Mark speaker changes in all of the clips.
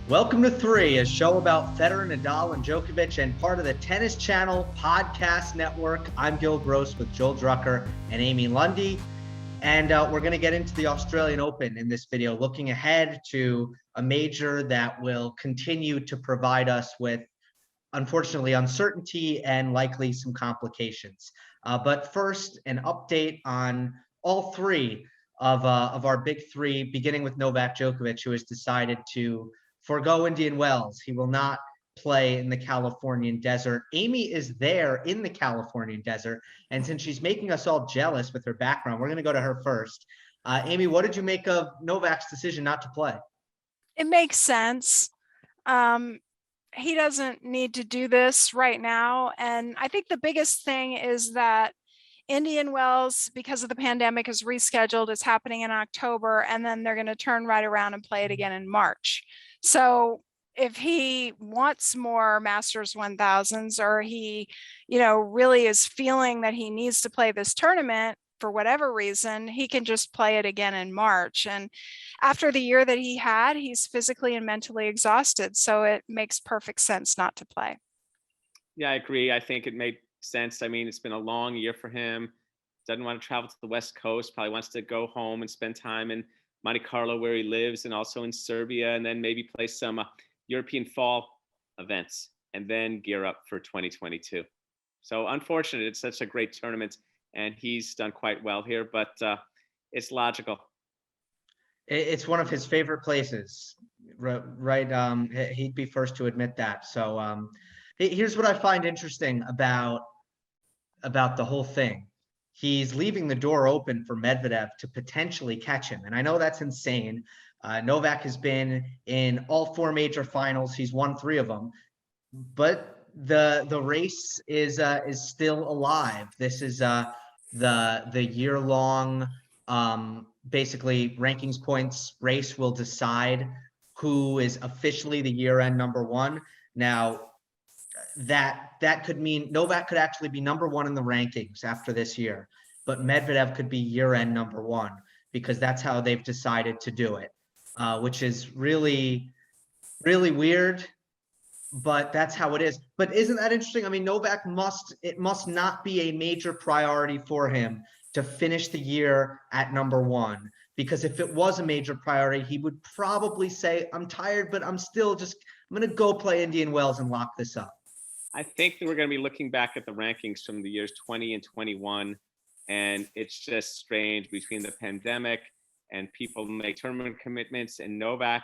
Speaker 1: Welcome to Three, a show about Federer, Nadal, and Djokovic, and part of the Tennis Channel podcast network. I'm Gill with Joel Drucker and Amy Lundy, and we're going to get into the Australian Open in this video, looking ahead to a major that will continue to provide us with, unfortunately, uncertainty and likely some complications. But first, an update on all three of our big three, beginning with Novak Djokovic, who has decided to forgo Indian Wells. He will not play in the Californian desert. Amy is there in the Californian desert, and since she's making us all jealous with her background, we're going to go to her first. Amy, what did you make of Novak's decision not to play?
Speaker 2: It makes sense. He doesn't need to do this right now. And I think the biggest thing is that Indian Wells, because of the pandemic, is rescheduled. It's happening in October, and then they're going to turn right around and play it again in March. So if he wants more Masters 1000s, or he, really is feeling that he needs to play this tournament for whatever reason, he can just play it again in March. And after the year that he had, he's physically and mentally exhausted. So it makes perfect sense not to play.
Speaker 3: Yeah, I agree. I think it made sense. I mean, it's been a long year for him. Doesn't want to travel to the West Coast, probably wants to go home and spend time in Monte Carlo where he lives, and also in Serbia, and then maybe play some European fall events and then gear up for 2022. So unfortunate, it's such a great tournament and he's done quite well here, but it's logical.
Speaker 1: It's one of his favorite places, right? He'd be first to admit that. So here's what I find interesting about the whole thing. He's leaving the door open for Medvedev to potentially catch him. And I know that's insane. Novak has been in all four major finals. He's won 3 of them. But the race is still alive. This is the year-long basically rankings points race will decide who is officially the year-end number one. Now, that could mean Novak could actually be number one in the rankings after this year, but Medvedev could be year-end number one because that's how they've decided to do it, which is really, really weird, but that's how it is. But isn't that interesting? I mean, Novak must not be a major priority for him to finish the year at number one, because if it was a major priority, he would probably say, I'm tired, but I'm going to go play Indian Wells and lock this up.
Speaker 3: I think that we're going to be looking back at the rankings from the years 20 and 21, and it's just strange between the pandemic and people make tournament commitments, and Novak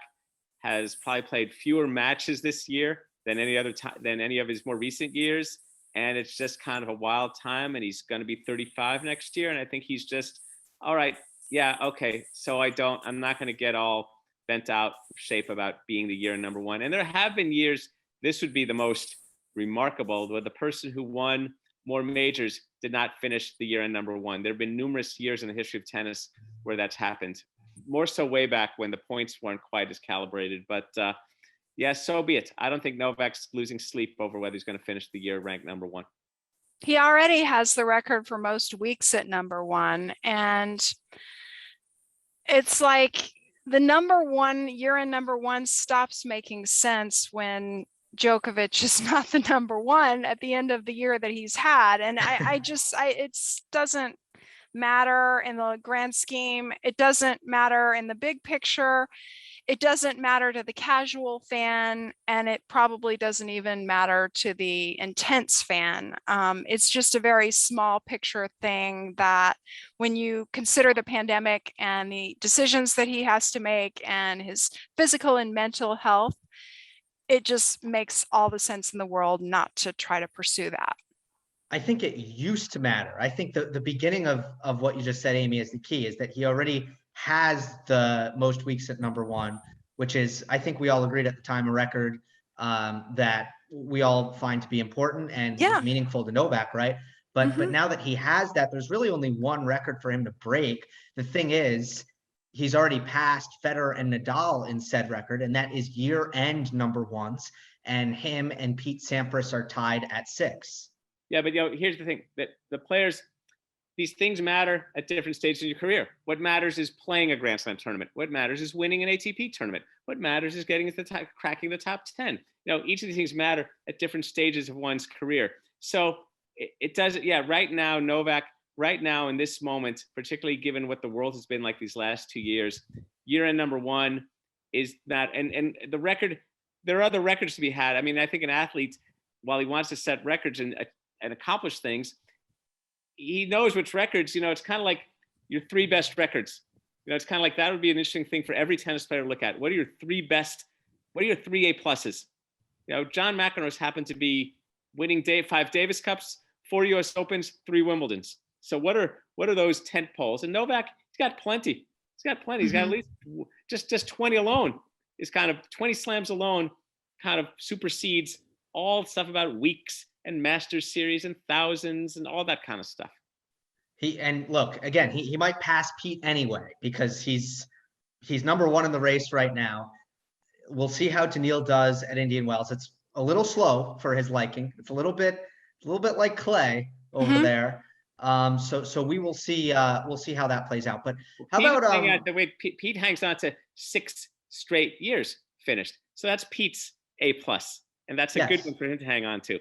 Speaker 3: has probably played fewer matches this year than any other time, than any of his more recent years, and it's just kind of a wild time, and he's going to be 35 next year, and I think he's just, all right, yeah, okay, so I'm not going to get all bent out of shape about being the year number one. And there have been years, this would be the most remarkable, where the person who won more majors did not finish the year in number one. There have been numerous years in the history of tennis where that's happened, more so way back when the points weren't quite as calibrated. But yeah, so be it. I don't think Novak's losing sleep over whether he's going to finish the year ranked number one.
Speaker 2: He already has the record for most weeks at number one, and it's like the number one year in number one stops making sense when Djokovic is not the number one at the end of the year that he's had. And it doesn't matter in the grand scheme. It doesn't matter in the big picture. It doesn't matter to the casual fan, and it probably doesn't even matter to the intense fan. It's just a very small picture thing that when you consider the pandemic and the decisions that he has to make and his physical and mental health, it just makes all the sense in the world not to try to pursue that.
Speaker 1: I think it used to matter. I think the beginning of what you just said, Amy, is the key, is that he already has the most weeks at number one, which is, I think we all agreed at the time, a record that we all find to be important and meaningful to Novak, right? But now that he has that, there's really only one record for him to break. The thing is, he's already passed Federer and Nadal in said record, and that is year-end number ones. And him and Pete Sampras are tied at 6.
Speaker 3: Yeah, but here's the thing, that the players, these things matter at different stages of your career. What matters is playing a Grand Slam tournament. What matters is winning an ATP tournament. What matters is getting to the cracking the top 10. Each of these things matter at different stages of one's career. So it does, yeah, right now, Novak, right now in this moment, particularly given what the world has been like these last 2 years, year-end number one is that, and the record, there are other records to be had. I mean, I think an athlete, while he wants to set records and accomplish things, he knows which records, it's kind of like your 3 best records. It's kind of like, that would be an interesting thing for every tennis player to look at. What are your 3 best, what are your 3 A pluses? John McEnroe's happened to be winning 5 Davis Cups, 4 US Opens, 3 Wimbledons. So what are those tent poles? And Novak, he's got plenty. He's got at least just 20 alone. Is kind of 20 slams alone kind of supersedes all stuff about weeks and Masters series and thousands and all that kind of stuff.
Speaker 1: And look, again, he might pass Pete anyway, because he's number 1 in the race right now. We'll see how Daniil does at Indian Wells. It's a little slow for his liking. It's a little bit like clay over there. So we will see. We'll see how that plays out. But how about
Speaker 3: the way Pete hangs on to 6 straight years finished. So that's Pete's A plus, and that's a good one for him to hang on to.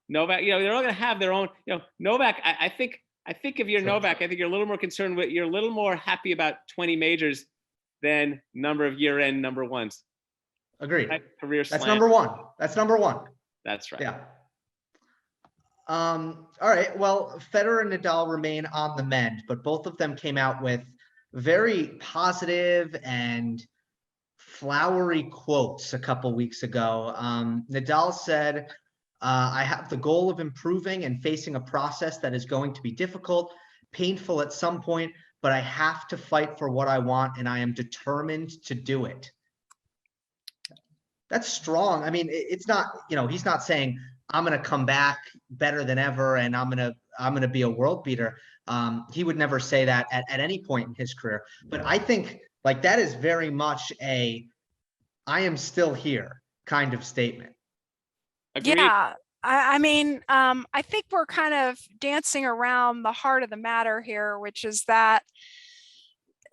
Speaker 3: Novak, they're all going to have their own. Novak. I think if you're Novak, I think you're a little more concerned with. You're a little more happy about 20 majors than number of year-end number ones.
Speaker 1: Agreed.
Speaker 3: Career
Speaker 1: That's
Speaker 3: slam.
Speaker 1: number 1. That's number 1.
Speaker 3: That's right.
Speaker 1: Yeah. All right. Well, Federer and Nadal remain on the mend, but both of them came out with very positive and flowery quotes a couple weeks ago. Nadal said, I have the goal of improving and facing a process that is going to be difficult, painful at some point, but I have to fight for what I want, and I am determined to do it. That's strong. I mean, it's not, he's not saying I'm going to come back better than ever and I'm going to be a world beater. He would never say that at any point in his career. But I think like that is very much I am still here kind of statement.
Speaker 3: Agreed.
Speaker 2: Yeah. I mean, I think we're kind of dancing around the heart of the matter here, which is that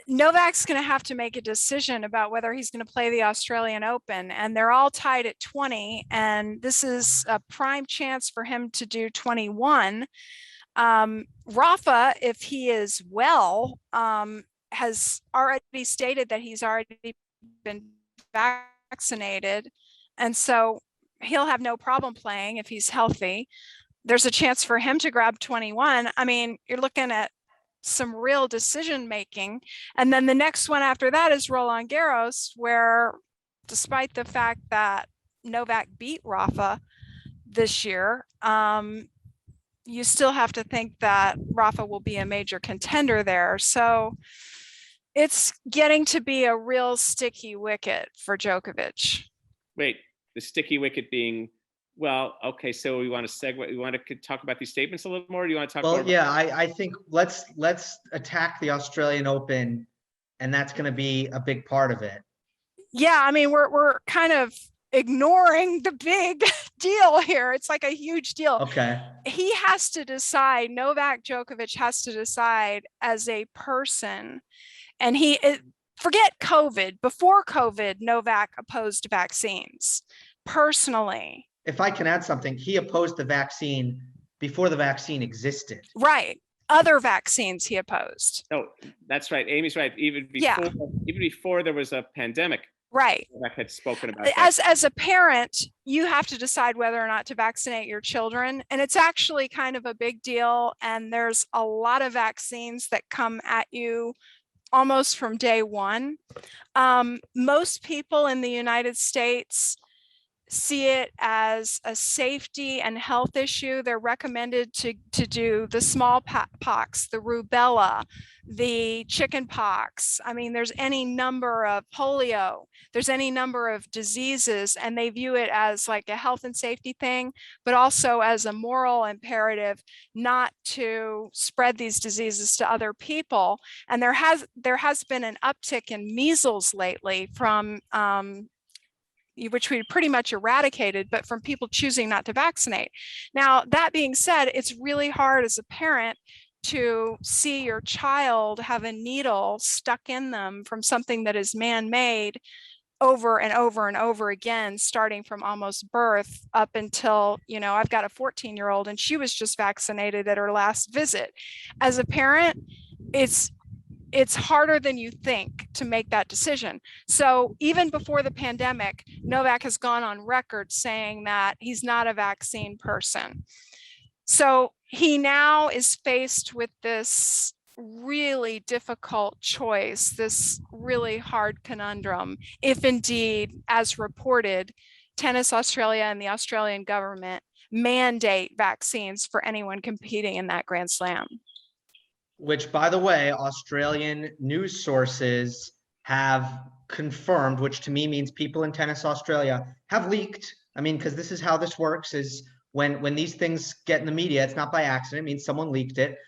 Speaker 2: Novak's going to have to make a decision about whether he's going to play the Australian Open, and they're all tied at 20. And this is a prime chance for him to do 21. Rafa, if he is well, has already stated that he's already been vaccinated. And so he'll have no problem playing if he's healthy. There's a chance for him to grab 21. I mean, you're looking at some real decision making. And then the next one after that is Roland Garros, where despite the fact that Novak beat Rafa this year, you still have to think that Rafa will be a major contender there. So it's getting to be a real sticky wicket for Djokovic.
Speaker 3: Wait, the sticky wicket being, well, okay, so we want to segue. We want to talk about these statements a little more. Do you want to talk more?
Speaker 1: Well, yeah, I think let's attack the Australian Open, and that's going to be a big part of it.
Speaker 2: Yeah, I mean, we're kind of ignoring the big deal here. It's like a huge deal.
Speaker 1: Okay.
Speaker 2: He has to decide, Novak Djokovic has to decide as a person, and forget COVID. Before COVID, Novak opposed vaccines personally.
Speaker 1: If I can add something, he opposed the vaccine before the vaccine existed.
Speaker 2: Right. Other vaccines he opposed.
Speaker 3: No, that's right. Amy's right. Even before there was a pandemic.
Speaker 2: Right.
Speaker 3: Novak had spoken about that.
Speaker 2: As a parent, you have to decide whether or not to vaccinate your children. And it's actually kind of a big deal. And there's a lot of vaccines that come at you almost from day one. Most people in the United States see it as a safety and health issue. They're recommended to do the smallpox, the rubella, the chicken pox. I mean, there's any number of polio, there's any number of diseases, and they view it as like a health and safety thing, but also as a moral imperative not to spread these diseases to other people. And there has been an uptick in measles lately from which we pretty much eradicated, but from people choosing not to vaccinate. Now, that being said, it's really hard as a parent to see your child have a needle stuck in them from something that is man-made over and over and over again, starting from almost birth up until, I've got a 14-year-old and she was just vaccinated at her last visit. As a parent, it's harder than you think to make that decision. So even before the pandemic, Novak has gone on record saying that he's not a vaccine person. So he now is faced with this really difficult choice, this really hard conundrum, if indeed, as reported, Tennis Australia and the Australian government mandate vaccines for anyone competing in that Grand Slam.
Speaker 1: Which, by the way, Australian news sources have confirmed, which to me means people in Tennis Australia have leaked. I mean, because this is how this works, is when these things get in the media, it's not by accident. It means someone leaked it.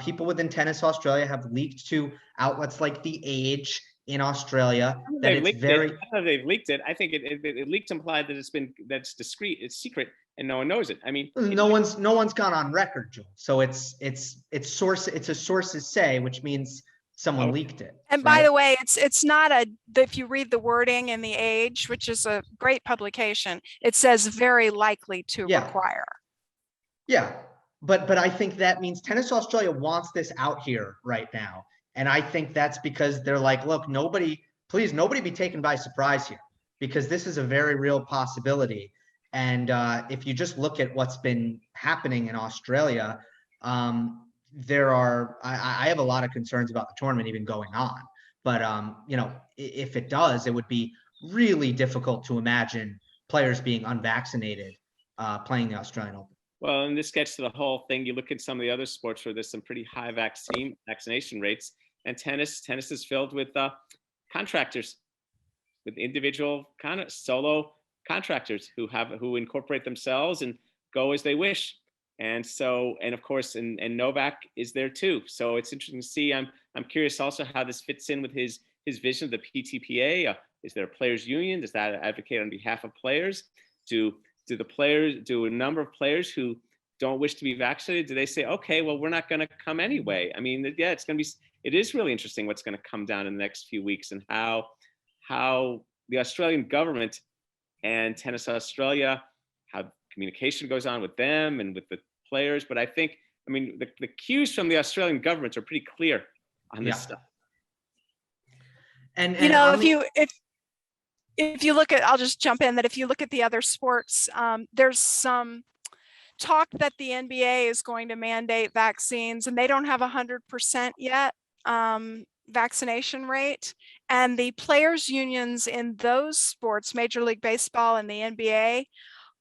Speaker 1: People within Tennis Australia have leaked to outlets like The Age in Australia that it's very.
Speaker 3: I don't know if they've leaked it. I think it leaked implied that that's discreet, it's secret, and no one knows it. I mean,
Speaker 1: no one's gone on record, Joel. So it's a sources say, which means someone leaked it.
Speaker 2: And by the way, it's not if you read the wording in The Age, which is a great publication, it says very likely to require.
Speaker 1: Yeah, but I think that means Tennis Australia wants this out here right now. And I think that's because they're like, look, please nobody be taken by surprise here, because this is a very real possibility. And if you just look at what's been happening in Australia, I have a lot of concerns about the tournament even going on. But, if it does, it would be really difficult to imagine players being unvaccinated playing the Australian Open.
Speaker 3: Well, and this gets to the whole thing. You look at some of the other sports where there's some pretty high vaccination rates, and tennis is filled with contractors, with individual kind of solo contractors who incorporate themselves and go as they wish. And of course, and Novak is there too. So it's interesting to see. I'm curious also how this fits in with his vision of the PTPA. Is there a players union? Does that advocate on behalf of players? Do a number of players who don't wish to be vaccinated, do they say, okay, well, we're not going to come anyway? I mean, yeah, it is really interesting what's going to come down in the next few weeks, and how the Australian government and Tennis Australia, how communication goes on with them and with the players. But I think, the cues from the Australian government are pretty clear on this stuff.
Speaker 2: And if you look at, I'll just jump in, that if you look at the other sports, there's some talk that the NBA is going to mandate vaccines, and they don't have 100% yet vaccination rate. And the players unions in those sports, Major League Baseball and the NBA,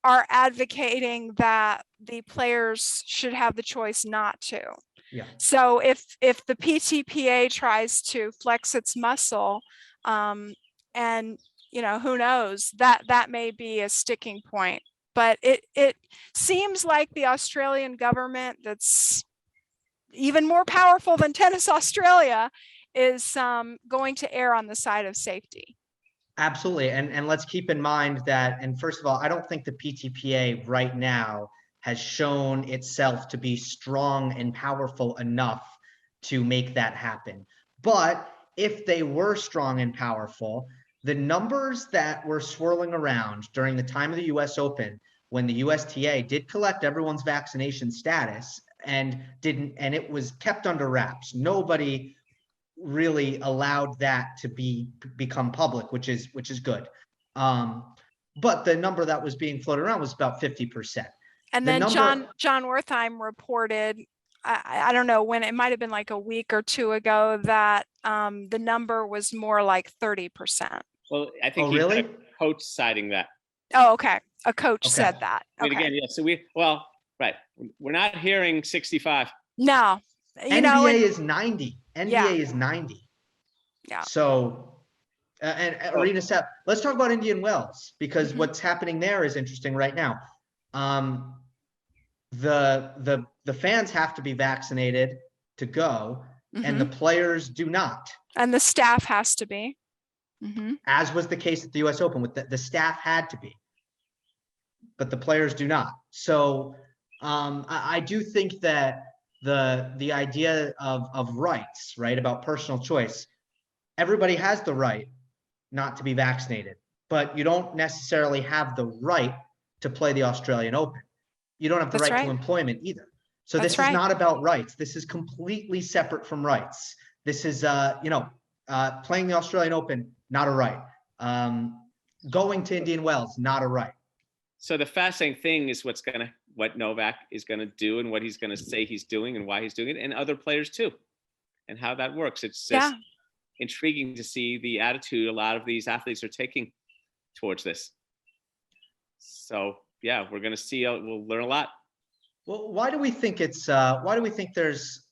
Speaker 2: are advocating that the players should have the choice not to.
Speaker 1: Yeah.
Speaker 2: So if the PTPA tries to flex its muscle, and who knows, that may be a sticking point. But it seems like the Australian government, that's even more powerful than Tennis Australia, is going to err on the side of safety.
Speaker 1: Absolutely. And let's keep in mind that, and first of all, I don't think the PTPA right now has shown itself to be strong and powerful enough to make that happen. But if they were strong and powerful, the numbers that were swirling around during the time of the US Open, when the USTA did collect everyone's vaccination status and it was kept under wraps. Nobody really allowed that to become public, which is good. But the number that was being floated around was about 50%.
Speaker 2: And then John Wertheim reported, I don't know when, it might have been like a week or two ago, that the number was more like 30%.
Speaker 3: Well, I think
Speaker 1: really?
Speaker 3: A coach citing that.
Speaker 2: Oh, okay. A coach said that. Okay.
Speaker 3: Again, yeah. So we're not hearing 65.
Speaker 2: No.
Speaker 1: NBA is 90. NBA is 90.
Speaker 2: Yeah.
Speaker 1: So, and Arena Sep, let's talk about Indian Wells, because what's happening there is interesting right now. The fans have to be vaccinated to go, and the players do not.
Speaker 2: And the staff has to be.
Speaker 1: As was the case at the US Open, with the staff had to be, but the players do not. So I do think that the idea of rights, right? About personal choice. Everybody has the right not to be vaccinated, but you don't necessarily have the right to play the Australian Open. You don't have the
Speaker 2: That's
Speaker 1: right to
Speaker 2: right.
Speaker 1: employment either. So
Speaker 2: That's
Speaker 1: this is
Speaker 2: right.
Speaker 1: not about rights. This is completely separate from rights. This is, playing the Australian Open, not a right. Going to Indian Wells, not a right.
Speaker 3: So the fascinating thing is what Novak is gonna do and what he's gonna say he's doing and why he's doing it, and other players too, and how that works. It's just intriguing to see the attitude a lot of these athletes are taking towards this. So yeah, we're gonna see. We'll learn a lot.
Speaker 1: Well, why do we think there's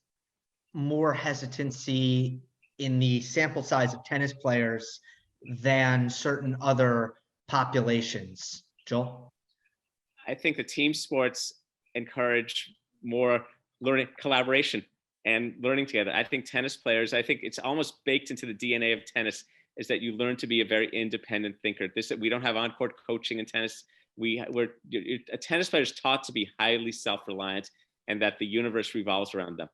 Speaker 1: more hesitancy in the sample size of tennis players than certain other populations, Joel?
Speaker 3: I think the team sports encourage more learning, collaboration, and learning together. I think tennis players, I think it's almost baked into the DNA of tennis, is that you learn to be a very independent thinker. We don't have on-court coaching in tennis. A tennis player is taught to be highly self-reliant, and that the universe revolves around them.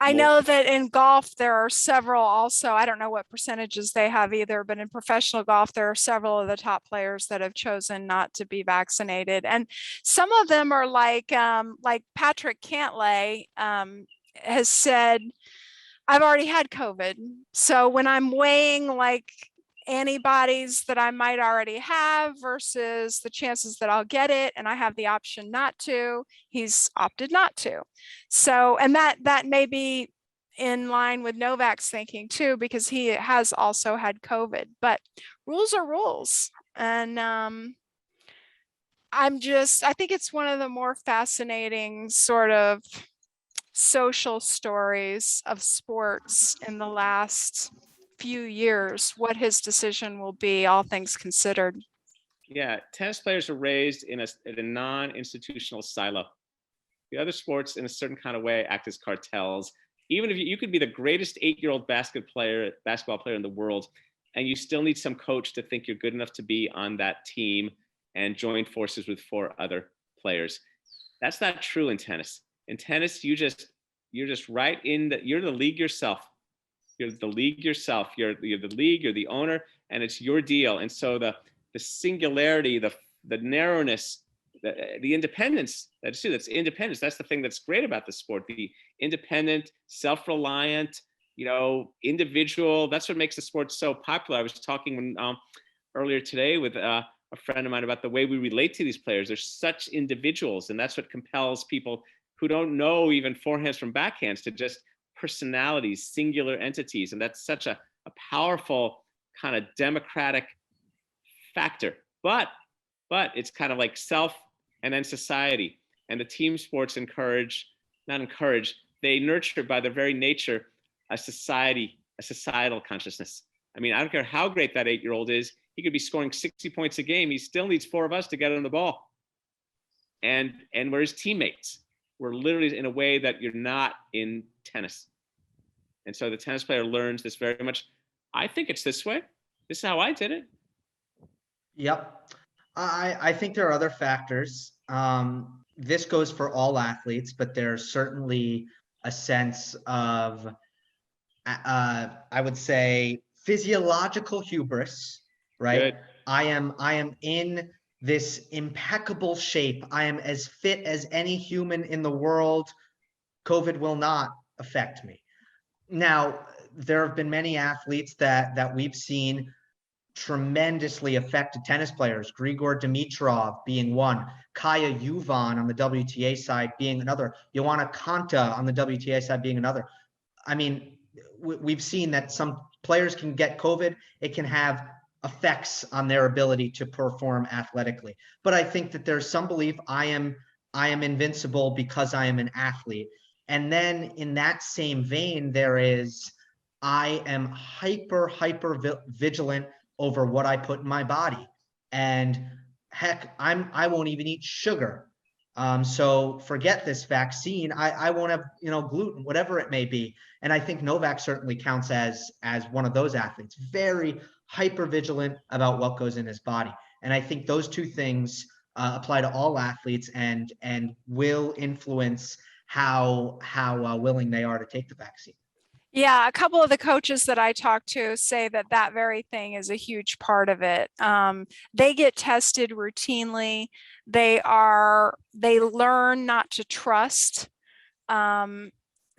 Speaker 2: I know that in golf, there are several also, I don't know what percentages they have either, but in professional golf, there are several of the top players that have chosen not to be vaccinated. And some of them are like Patrick Cantlay has said, I've already had COVID. So when I'm weighing like antibodies that I might already have versus the chances that I'll get it, and I have the option not to, he's opted not to. So, and that may be in line with Novak's thinking too, because he has also had COVID, but rules are rules. And I think it's one of the more fascinating sort of social stories of sports in the last few years, what his decision will be, all things considered.
Speaker 3: Yeah, tennis players are raised in a non-institutional silo. The other sports, in a certain kind of way, act as cartels. Even if you could be the greatest 8-year-old basketball player in the world, and you still need some coach to think you're good enough to be on that team and join forces with 4 other players. That's not true in tennis. In tennis, you're just right in you're the league yourself. You're the league yourself. You're the league, you're the owner, and it's your deal. And so the singularity, the narrowness, the independence, that's independence. That's the thing that's great about the sport. The independent, self-reliant, individual. That's what makes the sport so popular. I was talking earlier today with a friend of mine about the way we relate to these players. They're such individuals, and that's what compels people who don't know even forehands from backhands to just personalities, singular entities. And that's such a powerful kind of democratic factor. But it's kind of like self and then society. And the team sports they nurture by their very nature a societal consciousness. I mean, I don't care how great that 8-year-old is. He could be scoring 60 points a game. He still needs 4 of us to get him the ball. And we're his teammates. We're literally in a way that you're not in tennis. And so the tennis player learns this very much. I think it's this way. This is how I did it.
Speaker 1: Yep. I think there are other factors. This goes for all athletes, but there's certainly a sense of, I would say, physiological hubris, right?
Speaker 3: Good.
Speaker 1: I am in this impeccable shape. I am as fit as any human in the world. COVID will not affect me. Now, there have been many athletes that we've seen tremendously affected tennis players, Grigor Dimitrov being one, Kaya Juvan on the WTA side being another, Joanna Konta on the WTA side being another. I mean, we've seen that some players can get COVID. It can have effects on their ability to perform athletically. But I think that there's some belief I am invincible because I am an athlete. And then in that same vein, there is, I am hyper vigilant over what I put in my body. And heck, I won't even eat sugar. So forget this vaccine. I won't have, gluten, whatever it may be. And I think Novak certainly counts as one of those athletes, very hyper vigilant about what goes in his body. And I think those two things apply to all athletes and will influence how willing they are to take the vaccine.
Speaker 2: Yeah, a couple of the coaches that I talk to say that that very thing is a huge part of it. They get tested routinely. They learn not to trust.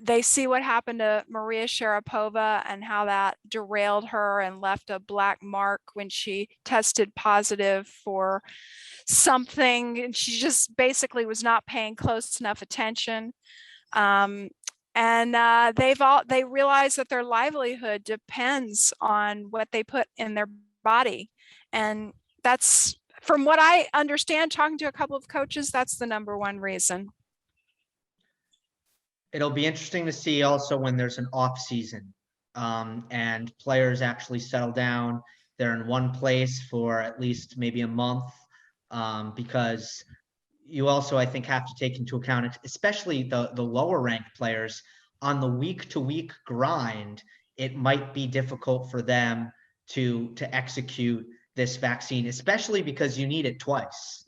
Speaker 2: They see what happened to Maria Sharapova and how that derailed her and left a black mark when she tested positive for something. And she just basically was not paying close enough attention. They realize that their livelihood depends on what they put in their body. And that's, from what I understand, talking to a couple of coaches, that's the number one reason.
Speaker 1: It'll be interesting to see also when there's an off season, and players actually settle down. They're in one place for at least maybe a month, because you also, I think, have to take into account, especially the lower ranked players, on the week to week grind. It might be difficult for them to execute this vaccine, especially because you need it twice.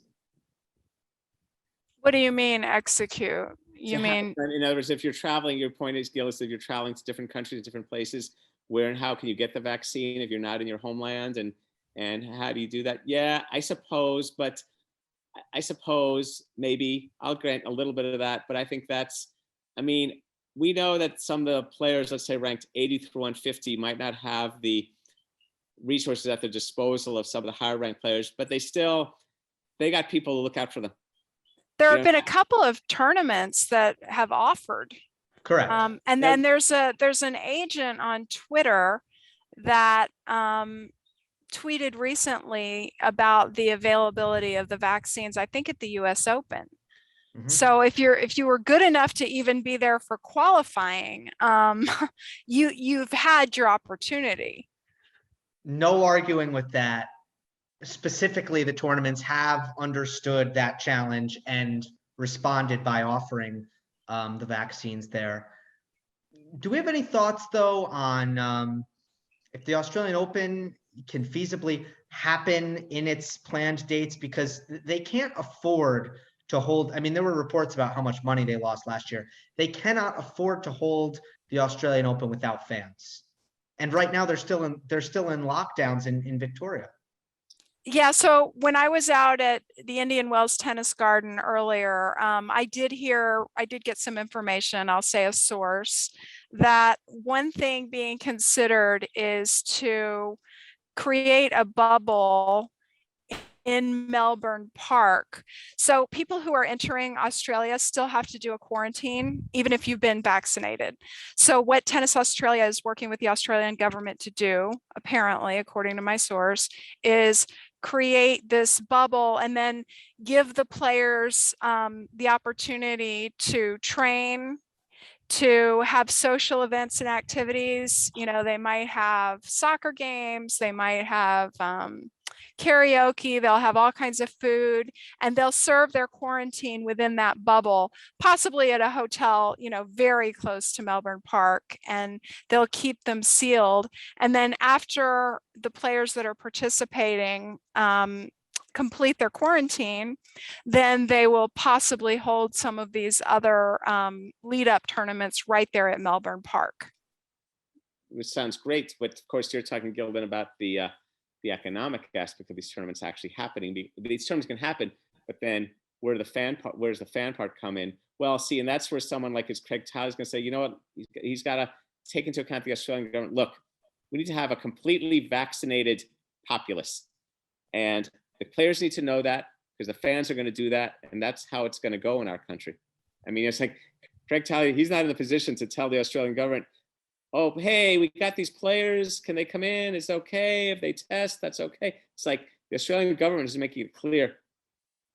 Speaker 2: What do you mean execute? You mean,
Speaker 3: in other words, if you're traveling, your point is, Gill, is if you're traveling to different countries, different places, where and how can you get the vaccine if you're not in your homeland, and how do you do that? Yeah, I suppose, but I suppose maybe I'll grant a little bit of that, but I think I mean, we know that some of the players, let's say ranked 80 through 150, might not have the resources at their disposal of some of the higher ranked players, but they got people to look out for them.
Speaker 2: there have been a couple of tournaments that have offered.
Speaker 1: Correct.
Speaker 2: And then there's an agent on Twitter that tweeted recently about the availability of the vaccines, I think at the US Open. Mm-hmm. So if you were good enough to even be there for qualifying, you've had your opportunity.
Speaker 1: No arguing with that. Specifically, the tournaments have understood that challenge and responded by offering the vaccines there. Do we have any thoughts, though, on if the Australian Open can feasibly happen in its planned dates? Because they can't afford to hold. I mean, there were reports about how much money they lost last year. They cannot afford to hold the Australian Open without fans. And right now, they're still in lockdowns in Victoria.
Speaker 2: Yeah, so when I was out at the Indian Wells Tennis Garden earlier, I did get some information, I'll say a source, that one thing being considered is to create a bubble in Melbourne Park. So people who are entering Australia still have to do a quarantine, even if you've been vaccinated. So what Tennis Australia is working with the Australian government to do, apparently, according to my source, is create this bubble and then give the players the opportunity to train, to have social events and activities. You know, they might have soccer games, they might have karaoke, they'll have all kinds of food, and they'll serve their quarantine within that bubble, possibly at a hotel, you know, very close to Melbourne Park, and they'll keep them sealed. And then after the players that are participating complete their quarantine, then they will possibly hold some of these other lead up tournaments right there at Melbourne Park.
Speaker 3: Which sounds great, but of course you're talking, Gill, then about the economic aspect of these tournaments actually happening. These tournaments can happen, but then where's the fan part come in? Well, see, and that's where someone like Craig Tyler's going to say, you know what, he's got to take into account the Australian government. Look, we need to have a completely vaccinated populace, and the players need to know that, because the fans are going to do that, and that's how it's going to go in our country. I mean, it's like Craig Tyler, he's not in the position to tell the Australian government, oh, hey, we got these players, can they come in? It's okay if they test, that's okay. It's like the Australian government is making it clear,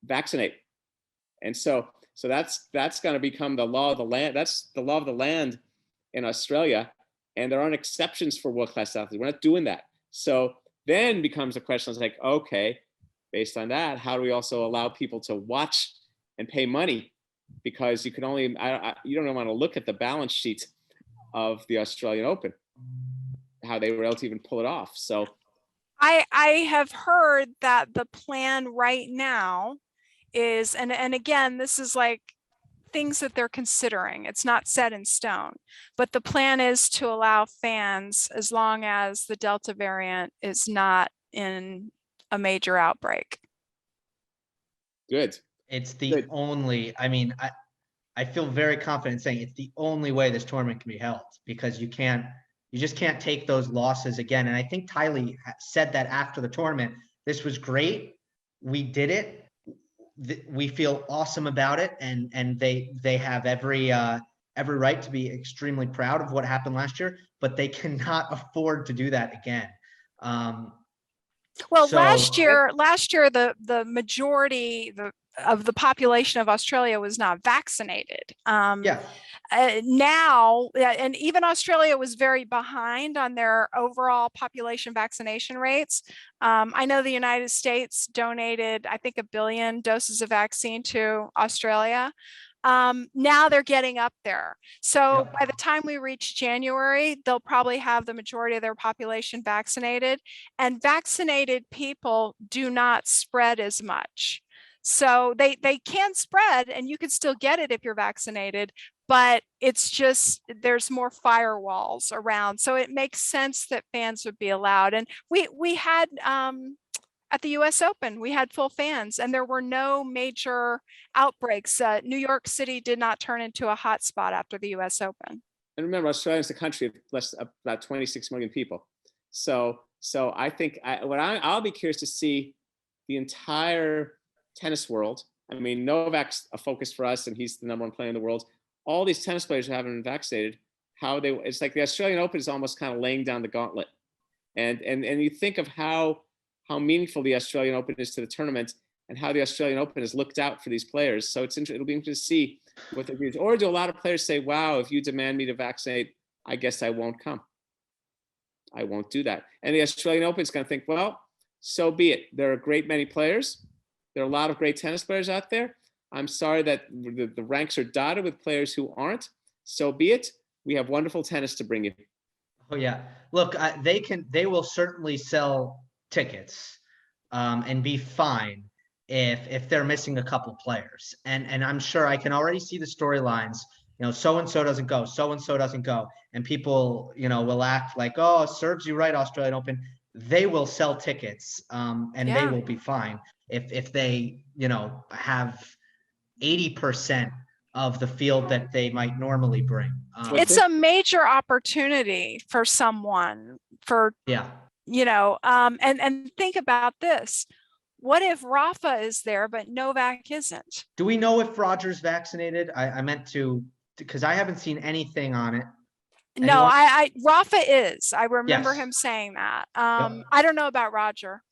Speaker 3: vaccinate. And so that's going to become the law of the land. That's the law of the land in Australia. And there aren't exceptions for world-class athletes. We're not doing that. So then becomes a question, it's like, okay, based on that, how do we also allow people to watch and pay money? Because you can only, you don't want to look at the balance sheet of the Australian Open, how they were able to even pull it off. So
Speaker 2: I have heard that the plan right now is, and again, this is like things that they're considering. It's not set in stone, but the plan is to allow fans as long as the Delta variant is not in a major outbreak.
Speaker 3: Good.
Speaker 1: It's the
Speaker 3: Good.
Speaker 1: only, I mean, I feel very confident saying it's the only way this tournament can be held, because you just can't take those losses again. And I think Tylee said that after the tournament. This was great. We did it. We feel awesome about it, and they have every right to be extremely proud of what happened last year, but they cannot afford to do that again.
Speaker 2: Well,
Speaker 1: So-
Speaker 2: last year, the majority of the population of Australia was not vaccinated.
Speaker 1: Yeah.
Speaker 2: Now, and even Australia was very behind on their overall population vaccination rates. I know the United States donated, I think, 1 billion doses of vaccine to Australia. Now they're getting up there. So
Speaker 1: Yep.
Speaker 2: by the time we reach January, they'll probably have the majority of their population vaccinated, and vaccinated people do not spread as much. So they can spread, and you can still get it if you're vaccinated, but it's just, there's more firewalls around. So it makes sense that fans would be allowed. And we had, at the US Open, we had full fans and there were no major outbreaks. New York City did not turn into a hotspot after the US Open.
Speaker 3: And remember, Australia is a country of about 26 million people. So I think I'll be curious to see the entire tennis world. I mean, Novak's a focus for us, and he's the #1 player in the world. All these tennis players who haven't been vaccinated, it's like the Australian Open is almost kind of laying down the gauntlet. And you think of how meaningful the Australian Open is to the tournament, and how the Australian Open has looked out for these players. So it'll be interesting to see what they do. Or do a lot of players say, wow, if you demand me to vaccinate, I guess I won't come. I won't do that. And the Australian Open is going to think, well, so be it. There are a great many players. There are a lot of great tennis players out there. I'm sorry that the ranks are dotted with players who aren't. So be it. We have wonderful tennis to bring you.
Speaker 1: Oh yeah. Look, they will certainly sell tickets and be fine if they're missing a couple players. And I'm sure I can already see the storylines. You know, so-and-so doesn't go, so-and-so doesn't go. And people, will act like, oh, it serves you right, Australian Open. They will sell tickets and they will be fine if they, have 80% of the field that they might normally bring.
Speaker 2: It's a major opportunity for someone and think about this. What if Rafa is there, but Novak isn't?
Speaker 1: Do we know if Roger's vaccinated? I meant to, because I haven't seen anything on it.
Speaker 2: No, Rafa is. I remember
Speaker 1: Yes.
Speaker 2: him saying that.
Speaker 1: Yep.
Speaker 2: I don't know about Roger.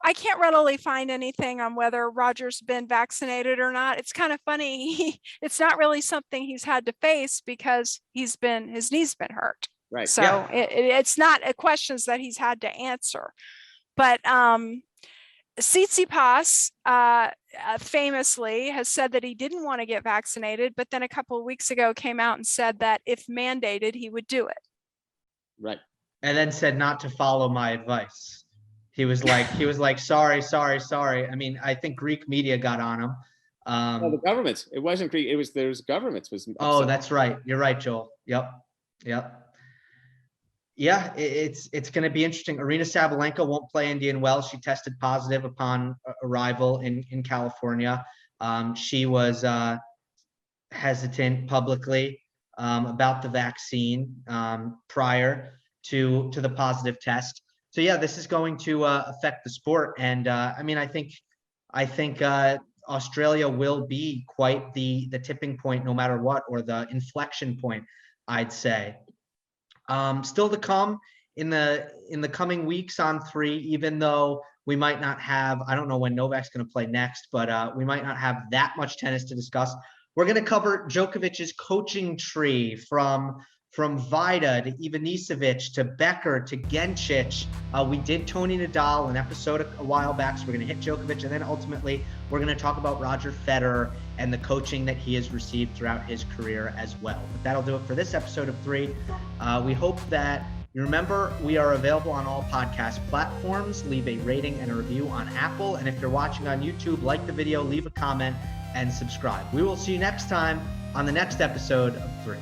Speaker 2: I can't readily find anything on whether Roger's been vaccinated or not. It's kind of funny. It's not really something he's had to face because his knee's been hurt.
Speaker 3: Right.
Speaker 2: So it's not questions that he's had to answer. But Tsitsipas famously has said that he didn't want to get vaccinated, but then a couple of weeks ago came out and said that if mandated, he would do it.
Speaker 3: Right.
Speaker 1: And then said not to follow my advice. He was like, sorry. I mean, I think Greek media got on him.
Speaker 3: Well, the government. It wasn't Greek. There's governments was.
Speaker 1: Oh, that's right. You're right, Joel. Yep. Yeah, it's going to be interesting. Aryna Sabalenka won't play Indian Wells. She tested positive upon arrival in California. She was hesitant publicly about the vaccine prior to the positive test. So yeah, this is going to affect the sport. And I mean, I think Australia will be quite the tipping point, no matter what, or the inflection point, I'd say. Still to come in the coming weeks on 3, even though we might not have, I don't know when Novak's going to play next, but we might not have that much tennis to discuss. We're going to cover Djokovic's coaching tree from Vida to Ivanisevic to Becker to Gencic. We did Tony Nadal, an episode a while back, so we're going to hit Djokovic, and then ultimately we're going to talk about Roger Federer and the coaching that he has received throughout his career as well. But that'll do it for this episode of 3. We hope that you remember we are available on all podcast platforms. Leave a rating and a review on Apple. And if you're watching on YouTube, like the video, leave a comment, and subscribe. We will see you next time on the next episode of 3.